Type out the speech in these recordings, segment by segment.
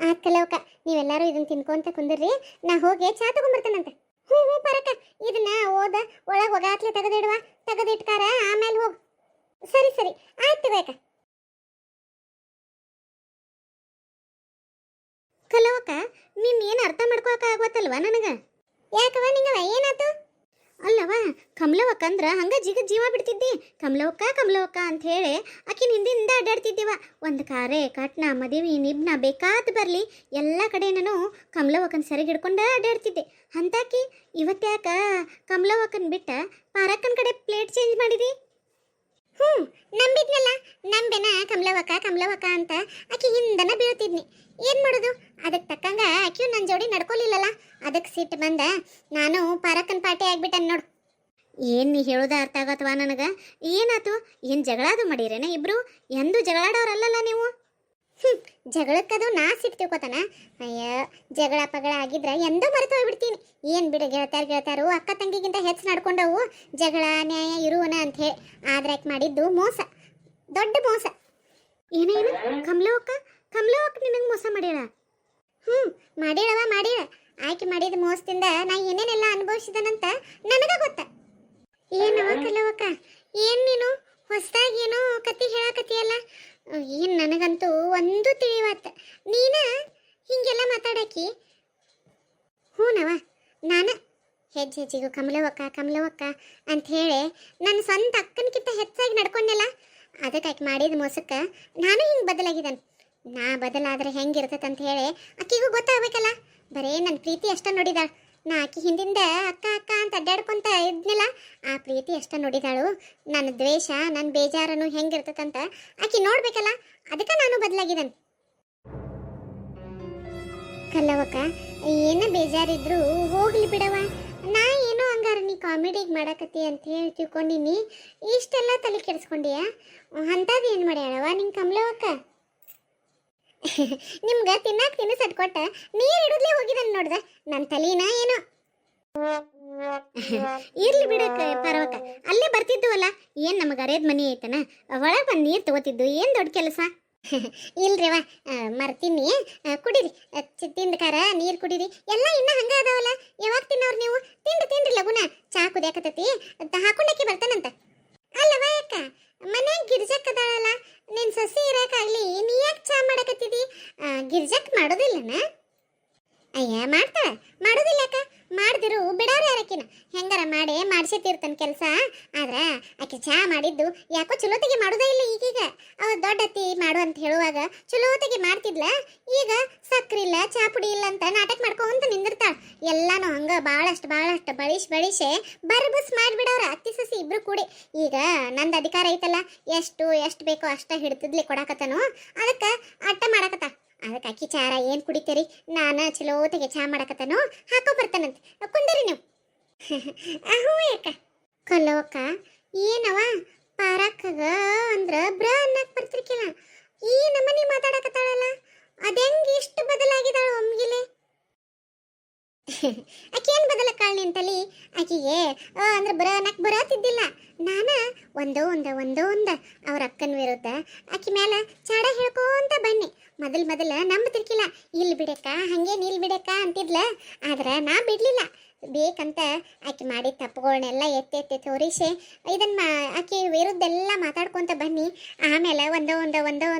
ಆತ್ಕಲ್ಲವಕ್ಕ ನೀವೆಲ್ಲರೂ ಇದನ್ನ ತಿನ್ಕೊಂತ ಕುಂದಿರ್ರಿ, ನಾ ಹೋಗಿ ಚಾ ತಗೊಂಬರ್ತೇನಂತೆ. ಹ್ಞೂ ಹ್ಞೂ ಪರಕ್ಕ, ಇದನ್ನ ಓದ ಒಳಗೆ ಒಗಾತ್ಲೆ ತೆಗೆದಿಡುವ, ತೆಗೆದಿಟ್ಟಾರ ಆಮೇಲೆ ಹೋಗು. ಸರಿ ಸರಿ ಆಯ್ತು ಬೇಕ. ಕಲವಕ್ಕ ನಿನ್ನ ಏನು ಅರ್ಥ ಮಾಡ್ಕೊಳಕ ಆಗತ್ತಲ್ವ ನನಗೆ? ಯಾಕವ ನಿಂಗವ ಏನಾಯ್ತು? ಅಲ್ಲವ ಕಮಲವಕ್ಕ ಅಂದ್ರ ಹಂಗ ಜಿಗ ಜೀವ ಬಿಡ್ತಿದ್ದಿ, ಕಮಲವಕ್ಕ ಕಮಲವಕ್ಕ ಅಂತ ಹೇಳಿ ಆಕಿನ ಹಿಂದಿಂದ ಅಡ್ಡಾಡ್ತಿದ್ದೀವ. ಒಂದು ಕಾರೆ ಕಟ್ನ ಮದುವೆ ನಿಬ್ನ ಬೇಕಾದ ಬರಲಿ ಎಲ್ಲ ಕಡೆ ನಾನು ಕಮಲವಕ್ಕನ ಸೆರೆಗೆ ಹಿಡ್ಕೊಂಡು ಅಡ್ಡಾಡ್ತಿದ್ದೆ. ಅಂತಾಕಿ ಇವತ್ತ್ಯಾಕ ಕಮಲವಕ್ಕನ ಬಿಟ್ಟ ಪಾರಕ್ಕನ ಕಡೆ ಪ್ಲೇಟ್ ಚೇಂಜ್ ಮಾಡಿದಿ? ಹ್ಞೂ ನಂಬಿದ್ನಲ್ಲ, ನಂಬೆನ ಕಮಲವಕ್ಕ ಕಮಲವಕ್ಕ ಅಂತ ಆಕಿ ಹಿಂದನ ಬೀಳ್ತಿದ್ನಿ. ಏನು ಮಾಡೋದು, ಅದಕ್ಕೆ ತಕ್ಕಂಗ ಆಕಿಯು ನನ್ನ ಜೋಡಿ ನಡ್ಕೊಲಿಲ್ಲಲ್ಲ, ಅದಕ್ಕೆ ಸಿಟ್ಟು ಬಂದ ನಾನು ಪಾರಕ್ಕನ ಪಾರ್ಟಿ ಆಗ್ಬಿಟ್ಟೆ ನೋಡು. ಏನು ನೀ ಹೇಳೋದ ಅರ್ಥ ಆಗತ್ವಾ ನನಗೆ? ಏನಾಯ್ತು? ಏನು ಜಗಳಾದು ಮಾಡಿರೇನ ಇಬ್ರು? ಎಂದೂ ಜಗಳಾಡೋರಲ್ಲಲ್ಲ ನೀವು. ಜಗಳಕ್ಕದು ನಾ ಸಿಟ್ಟು ತಿಳ್ಕೊತಾನ? ಅಯ್ಯ ಜಗಳ ಪಗಳ ಆಗಿದ್ರೆ ಎಂದೋ ಮರೆತು ಹೋಗ್ಬಿಡ್ತೀನಿ. ಏನು ಬಿಡು, ಗೆಳತಾರು ಅಕ್ಕ ತಂಗಿಗಿಂತ ಹೆಚ್ಚು ನಡ್ಕೊಂಡವು ಜಗಳ ನ್ಯಾಯ ಇರುವನ ಅಂತ ಹೇಳಿ. ಆದ್ರೆ ಯಾಕೆ ಮಾಡಿದ್ದು ಮೋಸ, ದೊಡ್ಡ ಮೋಸ. ಏನೇನು ಕಮಲವಕ್ಕ ನಿನಗೆ ಮೋಸ ಮಾಡ್ಯಾಳ? ಮಾಡ್ಯಾಳವ ಮಾಡ್ಯಾಳ. ಆಯ್ಕೆ ಮಾಡಿದ ಮೋಸದಿಂದ ನಾ ಏನೇನೆಲ್ಲ ಅನುಭವಿಸಿದನಂತ ನನಗ ಗೊತ್ತ. ಏನವ ಕಲವಕ್ಕ, ಏನು ನೀನು ಹೊಸದಾಗಿ ಏನೋ ಕತಿ ಹೇಳಕತ್ತಿಯಲ್ಲ? ಏನು ನನಗಂತೂ ಒಂದು ತಿಳಿವತ್ತ, ನೀನ ಹಿಂಗೆಲ್ಲ ಮಾತಾಡಕಿ. ಹ್ಞೂನವ, ನಾನು ಹೆಜ್ಜೆಗೂ ಕಮಲವಕ್ಕ ಅಂತ ಹೇಳಿ ನನ್ನ ಸ್ವಂತ ಅಕ್ಕನಕ್ಕಿಂತ ಹೆಚ್ಚಾಗಿ ನಡ್ಕೊಂಡೆಲ್ಲ. ಅದಕ್ಕೆ ಮಾಡಿದ ಮೋಸಕ್ಕೆ ನಾನು ಹಿಂಗೆ ಬದಲಾಗಿದ್ದಾನೆ. ನಾ ಬದಲಾದ್ರೆ ಹೆಂಗಿರ್ತೈತೆ ಅಂತ ಹೇಳಿ ಆಕಿಗೂ ಗೊತ್ತಾಗಬೇಕಲ್ಲ. ಬರೇ ನನ್ನ ಪ್ರೀತಿ ಅಷ್ಟ ನೋಡಿದಾಳ. ನಾ ಆಕಿ ಹಿಂದಿಂದ ಅಕ್ಕ ಅಕ್ಕ ಅಂತ ಅಡ್ಡಾಡ್ಕೊಂತ ಇದ್ನಿಲ್ಲ, ಆ ಪ್ರೀತಿ ಅಷ್ಟ ನೋಡಿದಾಳು. ನನ್ನ ದ್ವೇಷ ನನ್ನ ಬೇಜಾರನು ಹೆಂಗಿರ್ತೈತಂತ ಆಕಿ ನೋಡ್ಬೇಕಲ್ಲ, ಅದಕ್ಕೆ ನಾನು ಬದಲಾಗಿದ್ದಾನೆ. ಕಲ್ಲವಕ್ಕ ಏನ ಬೇಜಾರಿದ್ರು ಹೋಗ್ಲಿ ಬಿಡವ. ನಾ ಏನೋ ಹಂಗಾರ ನೀ ಕಾಮಿಡಿಗೆ ಮಾಡಕತ್ತಿ ಅಂತ ಹೇಳಿ ತಿಳ್ಕೊಂಡಿನಿ. ಇಷ್ಟೆಲ್ಲ ತಲೆ ಕೆಡಿಸ್ಕೊಂಡಿಯಾ? ಅಂಥದ್ದು ಏನು ಮಾಡ್ಯಾಳವ ನಿಂಗೆ ಕಮಲವಕ್ಕ? ನಿಮ್ಗೆ ತಿನ್ನಸಟ್ ಕೊಟ್ಟ ನೀರು ಹಿಡಿದ್ಲೇ ಹೋಗಿದ್ದಾನೆ ನೋಡ್ದ ನನ್ನ ತಲೀನ ಏನೋ. ಇರ್ಲಿ ಬಿಡಕ್ಕ ಪರವಕ್ಕ, ಅಲ್ಲೇ ಬರ್ತಿದ್ವಲ್ಲ, ಏನು ನಮಗೆ ಅರೇದ್ ಮನಿ ಐತನ, ಒಳಗೆ ಬಂದು ನೀರು ತಗೋತಿದ್ದು ಏನು ದೊಡ್ಡ ಕೆಲಸ. ಇಲ್ರಿವ ಮರ್ತೀನಿ, ಕುಡೀರಿ, ತಿಂದ ಕಾರ ನೀರು ಕುಡೀರಿ. ಎಲ್ಲ ಇನ್ನೂ ಹಂಗೆ ಅದಾವಲ್ಲ, ಯಾವಾಗ ತಿನ್ನೋರು ನೀವು? ತಿನ್ರಿ ಲಗುನ, ಚಾ ಕುದಿಯಾಕತೈತಿ, ಹಾಕೊಂಡಕ್ಕೆ ಬರ್ತಾನಂತ. ಅಲ್ಲವ ಅಕ್ಕ, ಮನ್ಯಾಗ ಗಿರ್ಜಕ್ಕದಾಳಲ್ಲ, ನಿನ್ನ ಸೊಸಿ ಇರೋಕ್ಕಾಗಲಿ ನೀ ಯಾಕೆ ಚಾ ಮಾಡಕತ್ತಿದ್ದಿ? ಗಿರ್ಜಕ್ ಮಾಡೋದಿಲ್ಲನ? ಅಯ್ಯ ಮಾಡ್ತಾಳೆ, ಮಾಡೋದಿಲ್ಲ ಅಕ್ಕ. ಮಾಡ್ದಿರು ಬಿಡೋರು ಯಾರಕ್ಕಿನ ಹೆಂಗಾರ ಮಾಡಿ ಮಾಡಿಸಿರ್ತಾನೆ ಕೆಲಸ. ಆದ್ರೆ ಆಕೆ ಚಾ ಮಾಡಿದ್ದು ಯಾಕೋ ಚಲೋತೆಗೆ ಮಾಡೋದೇ ಇಲ್ಲ ಈಗೀಗ. ಅವ ದೊಡ್ಡ ಅತ್ತಿ ಮಾಡು ಅಂತ ಹೇಳುವಾಗ ಚಲೋತೆಗೆ ಮಾಡ್ತಿದ್ಲ, ಈಗ ಸಕ್ರಿ ಇಲ್ಲ ಚಾ ಪುಡಿ ಇಲ್ಲ ಅಂತ ನಾಟಕ ಮಾಡ್ಕೊಂತ ನಿಂದಿರ್ತಾಳ. ಎಲ್ಲಾನು ಹಂಗ ಭಾಳಷ್ಟು ಬಳಿಸೆ ಬರ್ಬಸ್ ಮಾಡಿಬಿಡವ್ರ ಅತ್ತಿ ಸಸಿ ಇಬ್ರು ಕೂಡಿ. ಈಗ ನಂದು ಅಧಿಕಾರ ಐತಲ್ಲ, ಎಷ್ಟು ಬೇಕೋ ಅಷ್ಟ ಹಿಡ್ತಿದ್ಲಿ ಕೊಡಾಕತ್ತನು, ಅದಕ್ಕೆ ಅಟ್ಟ ಮಾಡಾಕತ್ತ. ಅದಕ್ಕೆ ಅಕ್ಕಿ ಚಾರ ಏನು ಕುಡಿತೀರಿ? ನಾನು ಚಲೋತೆಗೆ ಚಾ ಮಾಡಕತ್ತನು, ಹಾಕೋ ಬರ್ತಾನಂತೆ. ಕುಂದರಿ ನೀವು. ಹ್ಞೂ ಯಾಕ ಕಲ್ಲವಕ್ಕ, ಏನವ ಪಾರಕ್ಕಗ ಅಂದ್ರ ಬ್ರ ಅನ್ನಕ್ ಬರ್ತಿರ್ಕಿಲ್ಲ, ಈ ನಮ್ಮನಿ ಮಾತಾಡಕತ್ತಾಳಲ್ಲ, ಅದೆಂಗೆ ಇಷ್ಟು ಬದಲಾಗಿದ್ದಾಳ ಒಮ್ಗಿಲೆ? ಆಕೆ ಏನು ಬದಲಕ್ಕಾಳ ನಿಂತಲಿ? ಆಕಿಗೆ ಅಂದ್ರೆ ಬರ ಅನ್ನಕ್ ಬರತ್ತಿದ್ದಿಲ್ಲ. ನಾನು ಒಂದೋ ಒಂದ ಅವ್ರ ಅಕ್ಕನ ವಿರುದ್ಧ ಆಕಿ ಮೇಲೆ ಚಾಡ ಹೇಳ್ಕೊಂತ ಬನ್ನಿ. ಮೊದಲ ನಂಬತಿರ್ಕಿಲ್ಲ, ಇಲ್ಲಿ ಬಿಡಕ್ಕ ಹಂಗೆ ನೀಲ್ ಬಿಡಕ್ಕ ಅಂತಿದ್ಲ. ಆದ್ರೆ ನಾ ಬಿಡ್ಲಿಲ್ಲ, ಬೇಕಂತ ಆಕೆ ಮಾಡಿದ ತಪ್ಪುಗಳನ್ನೆಲ್ಲ ಎತ್ತಿ ತೋರಿಸಿ ಇದನ್ನ ಆಕೆ ವಿರುದ್ಧ ಎಲ್ಲ ಮಾತಾಡ್ಕೊಂತ ಬನ್ನಿ. ಆಮೇಲೆ ಒಂದ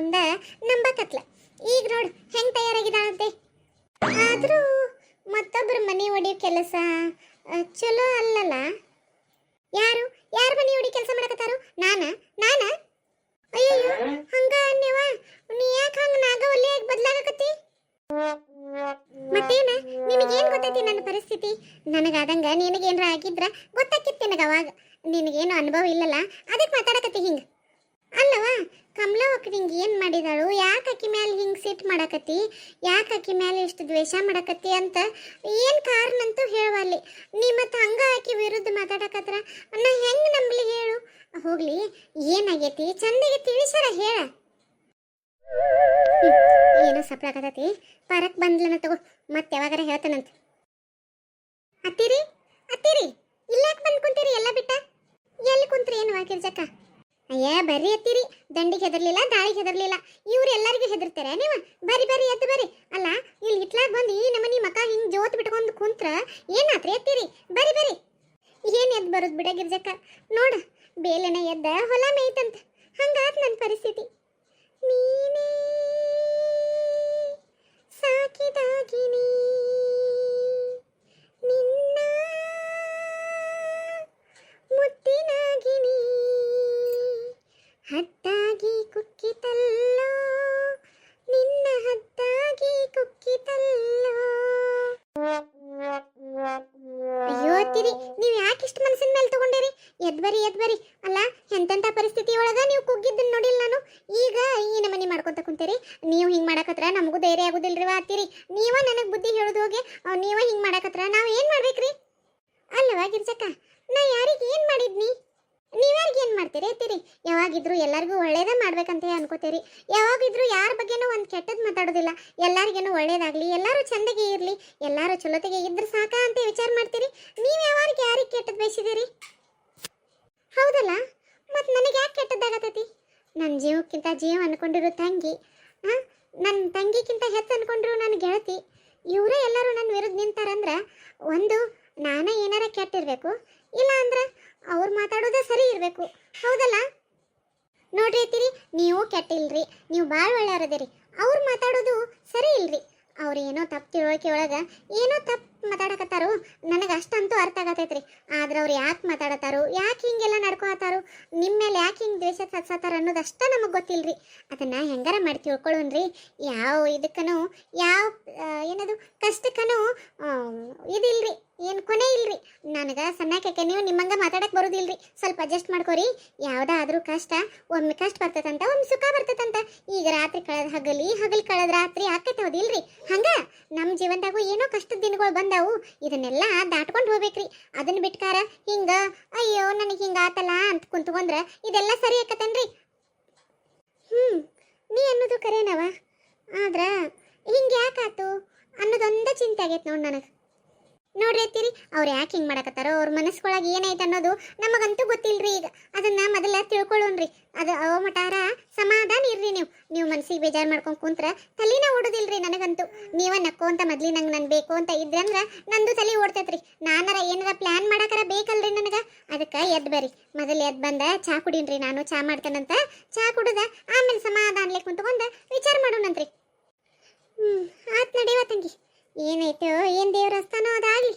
ನಂಬಕತ್ಲ. ಈಗ ನೋಡು ಹೆಂಗೆ ತಯಾರಾಗಿದ್ದಾಳಂತೆ. ಆದರೂ ಮತ್ತೊಬ್ಬರ ಮನೆ ಹೊಡಿಯೋ ಕೆಲಸ ಚಲೋ ಅಲ್ಲಲ್ಲ. ಯಾರು ಮನೆ ಹೊಡಿ ಕೆಲಸ ಮಾಡಕತ್ತಾರು? ನಾನ ಅಯ್ಯೋ ಹಂಗ ಅನ್ನವ, ನೀ ಯಾಕೆ ಹಂಗ ನಾಗವಲ್ಲಿಯಾಗಿ ಬದಲಾಗಕತ್ತಿ? ಮತ್ತೇನ ನಿನಗೇನು ಗೊತ್ತೈತಿ ನನ್ನ ಪರಿಸ್ಥಿತಿ? ನನಗಾದಂಗ ನಿನಗೇನ್ರ ಆಗಿದ್ರ ಗೊತ್ತಾಕಿತ್ತು ನನಗೆ. ಅವಾಗ ನಿನಗೇನು ಅನುಭವ ಇಲ್ಲಲ್ಲ, ಅದಕ್ಕೆ ಮಾತಾಡಕತ್ತಿ ಹಿಂಗೆ. ಅಲ್ಲವ ಕಮಲವಕ್ಕ ನಿಂಗೆ ಏನು ಮಾಡಿದಾಳು? ಯಾಕೆ ಅಕ್ಕಿ ಮೇಲೆ ಹಿಂಗೆ ಸಿಟ್ಟು ಮಾಡಕತ್ತಿ? ಯಾಕೆ ಅಕ್ಕಿ ಮೇಲೆ ಇಷ್ಟು ದ್ವೇಷ ಮಾಡಕತ್ತಿ ಅಂತ ಏನು ಕಾರಣ ಅಂತೂ ಹೇಳವಲ್ಲಿ. ನೀ ಮತ್ತೆ ಹಂಗ ಆಕಿ ವಿರುದ್ಧ ಮಾತಾಡಕತ್ರ ನಾ ಹೆಂಗೆ ನಂಬಲಿ ಹೇಳು? ಹೋಗ್ಲಿ, ಏನಾಗೈತಿ ಚಂದಿಗೆ ತಿಳಿಸಾರ ಹೇಳ. ಏನೋ ಸಪ್ಲಾಕತೈತಿ, ಪರಕ್ ಬಂದ್ಲನ ತಗೋ, ಮತ್ತೆ ಯಾವಾಗಾರ ಹೇಳ್ತಾನಂತ. ಅತ್ತಿರಿ ಇಲ್ಲಾಕೆ ಬಂದು ಕುಂತೀರಿ ಎಲ್ಲ ಬಿಟ್ಟ? ಎಲ್ಲಿ ಕುಂತ್ರಿ ಏನು ಗಿರ್ಜಕ್ಕ? ಅಯ್ಯ ಬರ್ರಿ ಎತ್ತೀರಿ, ದಂಡಿಗೆ ಹೆದರ್ಲಿಲ್ಲ, ದಾಳಿಗೆ ಹೆದರ್ಲಿಲ್ಲ. ಇವ್ರು ಎಲ್ಲರಿಗೂ ಹೆದರ್ತಾರೆ ನೀವು. ಬರ್ರಿ ಬರ್ರಿ ಎದ್ದು ಬರ್ರಿ. ಅಲ್ಲ ಇಲ್ಲಿ ಇಟ್ಲಾಗ ಬಂದು ಈ ನಮ್ಮನಿ ಮಕ ಹಿಂಗ್ ಜೋತ್ ಬಿಟ್ಕೊಂಡು ಕುಂತ್ರ ಏನಾತ್ರಿ? ಎತ್ತೀರಿ, ಬರ್ರಿ ಬರ್ರಿ. ಏನ್ ಎದ್ದು ಬರೋದು ಬಿಡ ಗಿರ್ಜಕ್ಕ, ನೋಡ ಬೇಲೆನ ಎದ್ದ ಹೊಲ ಮೇಯ್ತಂತ. ಹಂಗಾತ್ ನನ್ನ ಪರಿಸ್ಥಿತಿ. ನೀನೇ ಸಾಕಿದಾಗಿನಿ ನಿನ್ನ ಮುತ್ತಿನಾಗಿನಿ, ಹತ್ತಾಗಿ ಕುಕ್ಕಿತಲ್ಲೋ ನಿನ್ನ ಹತ್ತಾಗಿ ಕುಕ್ಕಿತಲ್ಲೋ. ಅಯ್ಯೋ ಅತ್ತಿರಿ, ನೀವು ಯಾಕೆ ಇಷ್ಟು ಮನಸ್ಸಿನ ಮೇಲೆ ತಗೊಂಡಿರಿ? ಎದ್ ಬರ್ರಿ. ಅಲ್ಲ ಎಂತೆಂಥ ಪರಿಸ್ಥಿತಿ ಒಳಗ ನೀವು ಕುಗ್ಗಿದ್ದನ್ನ ನೋಡಿಲ್ಲ ನಾನು. ಈಗ ಈ ನಮನಿ ಮಾಡ್ಕೊಂತ ಕುಂತೀರಿ. ನೀವು ಹಿಂಗೆ ಮಾಡಕತ್ರ ನಮಗೂ ಧೈರ್ಯ ಆಗೋದಿಲ್ರಿ ಅತ್ತಿರಿ. ನೀವ ನನಗೆ ಬುದ್ಧಿ ಹೇಳೋದು ಹೋಗಿ ನೀವ ಹಿಂಗೆ ಮಾಡಕತ್ರ ನಾವು ಏನು ಮಾಡ್ಬೇಕ್ರಿ? ಅಲ್ಲವಾ ಗಿರ್ಜಕ್ಕ, ನಾ ಯಾರಿಗೆ ಏನು ಮಾಡಿದ್ನಿ? ನೀವ್ಯಾರಿಗೆ ಏನು ಮಾಡ್ತೀರಿ ಅತ್ತಿರಿ? ಯಾವಾಗಿದ್ರು ಎಲ್ಲರಿಗೂ ಒಳ್ಳೇದ ಮಾಡ್ಬೇಕಂತ ಅನ್ಕೋತೀರಿ. ಯಾವಾಗಿದ್ರು ಯಾರ ಬಗ್ಗೆನೂ ಒಂದು ಕೆಟ್ಟದ್ದು ಮಾತಾಡೋದಿಲ್ಲ. ಎಲ್ಲರಿಗೇನು ಒಳ್ಳೇದಾಗ್ಲಿ, ಎಲ್ಲರೂ ಚಂದಗೆ ಇರಲಿ, ಎಲ್ಲರೂ ಚಲೋತೆಗೆ ಇದ್ರೆ ಸಾಕ ಅಂತ ವಿಚಾರ ಮಾಡ್ತೀರಿ. ನೀವು ಯಾರಿಗೆ ಕೆಟ್ಟದ್ದು ಬಯಸಿದ್ದೀರಿ? ಹೌದಲ್ಲ, ಮತ್ತು ನನಗೆ ಯಾಕೆ ಕೆಟ್ಟದ್ದಾಗತ್ತೈತಿ? ನನ್ನ ಜೀವಕ್ಕಿಂತ ಜೀವ ಅನ್ಕೊಂಡಿರೋ ತಂಗಿ, ನನ್ನ ತಂಗಿಗಿಂತ ಹೆಚ್ಚು ಅನ್ಕೊಂಡ್ರು ನನ್ನ ಗೆಳತಿ, ಇವರೇ ಎಲ್ಲರೂ ನನ್ನ ವಿರುದ್ಧ ನಿಂತಾರಂದ್ರೆ ಒಂದು ನಾನೇ ಏನಾರ ಕೆಟ್ಟಿರ್ಬೇಕು, ಇಲ್ಲ ಅಂದ್ರೆ ಅವ್ರು ಮಾತಾಡೋದೇ ಸರಿ ಇರಬೇಕು. ಹೌದಲ್ಲ? ನೋಡ್ರಿ ಐತಿರಿ, ನೀವು ಕೆಟ್ಟಿಲ್ರಿ, ನೀವು ಭಾಳ ಒಳ್ಳೆಯವರದಿರಿ. ಅವ್ರು ಮಾತಾಡೋದು ಸರಿ ಇಲ್ರಿ. ಅವ್ರು ಏನೋ ತಪ್ಪು ತಿಳುವಳಿಕೆ ಒಳಗೆ ಏನೋ ತಪ್ಪು ಮಾತಾಡಕತ್ತಾರೋ ನನಗೆ ಅಷ್ಟಂತೂ ಅರ್ಥ ಆಗತೈತ್ರಿ. ಆದ್ರೆ ಅವ್ರು ಯಾಕೆ ಮಾತಾಡತ್ತಾರೋ, ಯಾಕೆ ಹಿಂಗೆಲ್ಲ ನಡ್ಕೊತಾರೋ, ನಿಮ್ಮ ಮೇಲೆ ಯಾಕೆ ಹಿಂಗೆ ದ್ವೇಷ ಸತ್ಸತ್ತಾರ ಅನ್ನೋದು ಅಷ್ಟ ನಮಗೆ ಗೊತ್ತಿಲ್ರಿ. ಅದನ್ನು ಹೆಂಗಾರ ಮಾಡಿ ತಿಳ್ಕೊಳ್ಳೋಣ್ರಿ. ಯಾವ ಇದಕ್ಕನೂ ಯಾವ ಏನದು ಕಷ್ಟಕ್ಕನೂ ಇದಿಲ್ರಿ, ಏನು ಕೊನೆ ಇಲ್ರಿ. ನನಗೆ ಸಣ್ಣಕ್ಕೆ ನೀವು ನಿಮ್ಮಂಗೆ ಮಾತಾಡಕ್ಕೆ ಬರೋದಿಲ್ರಿ. ಸ್ವಲ್ಪ ಅಡ್ಜಸ್ಟ್ ಮಾಡ್ಕೋರಿ. ಯಾವುದಾದ್ರೂ ಕಷ್ಟ ಒಮ್ಮೆ ಕಷ್ಟ ಬರ್ತದಂತ, ಒಮ್ಮೆ ಸುಖ ಬರ್ತದಂತ. ಈಗ ರಾತ್ರಿ ಕಳೆದ ಹಗಲಿ ಕಳೆದ ರಾತ್ರಿ ಆಕೈತೆ ಹೌದಿಲ್ರಿ? ಹಂಗೆ ನಮ್ಮ ಜೀವನದಾಗೂ ಏನೋ ಕಷ್ಟದ ದಿನಗಳು ಬಂದಾವು. ಇದನ್ನೆಲ್ಲ ದಾಟ್ಕೊಂಡು ಹೋಗ್ಬೇಕ್ರಿ. ಅದನ್ನ ಬಿಟ್ಕಾರ ಹಿಂಗೆ ಅಯ್ಯೋ ನನಗೆ ಹಿಂಗೆ ಆತಲ್ಲ ಅಂತ ಕುಂತ್ಕೊಂಡ್ರೆ ಇದೆಲ್ಲ ಸರಿ ಆಕತ್ತೇನ್ರಿ? ನೀ ಅನ್ನೋದು ಕರೇನವ, ಆದ್ರೆ ಹಿಂಗೆ ಯಾಕಾತು ಅನ್ನೋದೊಂದೇ ಚಿಂತೆ ಆಗೈತೆ ನೋಡಿ ನನಗೆ. ನೋಡ್ರಿ ಅತ್ತೀರಿ, ಅವ್ರು ಯಾಕೆ ಹಿಂಗೆ ಮಾಡಕತ್ತಾರೋ, ಅವ್ರ ಮನಸ್ಕೊಳಗೆ ಏನೈತೆ ಅನ್ನೋದು ನಮಗಂತೂ ಗೊತ್ತಿಲ್ರಿ. ಈಗ ಅದನ್ನ ಮೊದಲ ತಿಳ್ಕೊಳ್ಳೋಣ್ರಿ. ಅದು ಅವ ಮಟಾರ ಸಮಾಧಾನ ಇರ್ರಿ. ನೀವು ಮನಸ್ಸಿಗೆ ಬೇಜಾರು ಮಾಡ್ಕೊಂಡು ಕುಂತ್ರೆ ತಲೆನ ಓಡೋದಿಲ್ರಿ ನನಗಂತೂ. ನೀವ ನಕ್ಕೋಂತ ಮೊದ್ಲಿ ನಂಗೆ ನಾನು ಬೇಕು ಅಂತ ಇದ್ರೆ ಅಂದ್ರೆ ನಂದು ತಲೆ ಓಡ್ತೈತ್ರಿ. ನಾನಾರ ಏನಾರ ಪ್ಲ್ಯಾನ್ ಮಾಡಾಕರ ಬೇಕಲ್ರಿ ನನಗೆ. ಅದಕ್ಕೆ ಎದ್ದು ಬರ್ರಿ, ಮೊದಲು ಎದ್ದು ಬಂದ ಚಾ ಕುಡೀನ್ರಿ. ನಾನು ಚಾ ಮಾಡ್ತೇನಂತ, ಚಾ ಕುಡಿದ ಆಮೇಲೆ ಸಮಾಧಾನಲೆ ಕುಂತ್ಕೊಂಡು ವಿಚಾರ ಮಾಡೋಣಂತ್ರಿ. ಆತ್ ನಡೀವ ತಂಗಿ, ಏನಾಯ್ತು ಏನು ದೇವ್ರ ಹಸ್ತಾನೋ ಅದಾಗಲಿ.